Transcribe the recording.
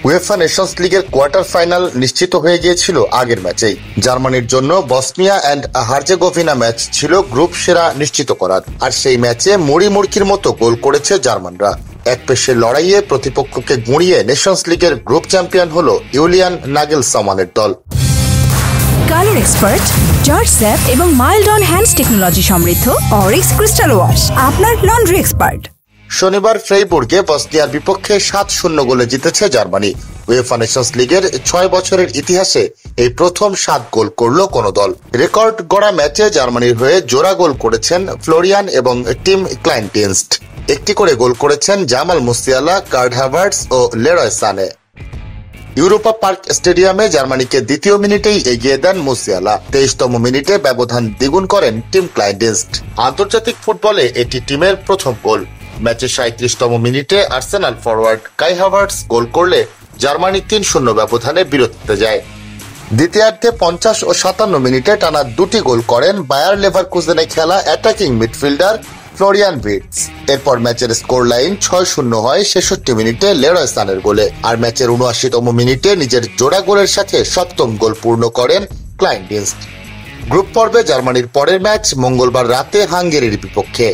UEFA Nations লিগের quarter final নিশ্চিত হয়ে গিয়েছিল আগের ম্যাচেই। জার্মানির জন্য বসনিয়া অ্যান্ড হার্জেগোভিনা ম্যাচ ছিল গ্রুপ সেরা নিশ্চিত করার, আর সেই ম্যাচে মুড়ি মুড়কির মতো গোল করেছে জার্মানরা। এক পেশের লড়াইয়ে প্রতিপক্ষকে গুঁড়িয়ে নেশনস লিগের গ্রুপ চ্যাম্পিয়ন হলো ইউলিয়ান নাগেলসমানের দল। কালার এক্সপার্ট, জর্জ স্যাপ এবং মাইল্ড অন হ্যান্ডস টেকনোলজি সমৃদ্ধ অরিক্স ক্রিস্টাল ওয়াশ আপনার লন্ড্রি এক্সপার্ট। শনিবার ফ্রেইবুর্গে বসনিয়ার বিপক্ষে 7-0 গোলে জিতেছে জার্মানি। উয়েফা নেশনস লিগের 6 বছরের ইতিহাসে এই প্রথম 7 গোল করল কোন দল। রেকর্ড গড়া ম্যাচে জার্মানির হয়ে জোড়া গোল করেছেন ফ্লোরিয়ান এবং টিম ক্লাইনটেনস্ট। একটি করে গোল করেছেন জামাল মুসিয়ালা, কার্ড হ্যাভার্টস ও লেরয় সানে। ইউরোপা পার্ক স্টেডিয়ামে জার্মানিকে দ্বিতীয় মিনিটেই এগিয়ে দেন মুসিয়ালা। 23তম মিনিটে ব্যবধান দ্বিগুণ করেন টিম ক্লাইনটেনস্ট। আন্তর্জাতিক ফুটবলে এটি টিমের প্রথম গোল। ম্যাচের 37তম মিনিটে আর্সেনাল ফরওয়ার্ড কাই হ্যাভার্টস গোল করলে জার্মানি 3-0 ব্যবধানে বিরতিতে যায়। দ্বিতীয়ার্ধে 50 ও 57 মিনিটে টানা দুটি গোল করেন বায়ার লেভারকুজেনে খেলা অ্যাটাকিং মিডফিল্ডার ফ্লোরিয়ান ভির্টস। এরপর ম্যাচের স্কোর লাইন 6-0 হয় 66 মিনিটে লেরয় সানের গোলে। আর ম্যাচের 79তম মিনিটে নিজের জোড়া গোলের সাথে 7ম গোল পূর্ণ করেন ক্লাইনটেনস্ট। গ্রুপ পর্বে জার্মানির পরের ম্যাচ মঙ্গলবার রাতে হাঙ্গেরির বিপক্ষে।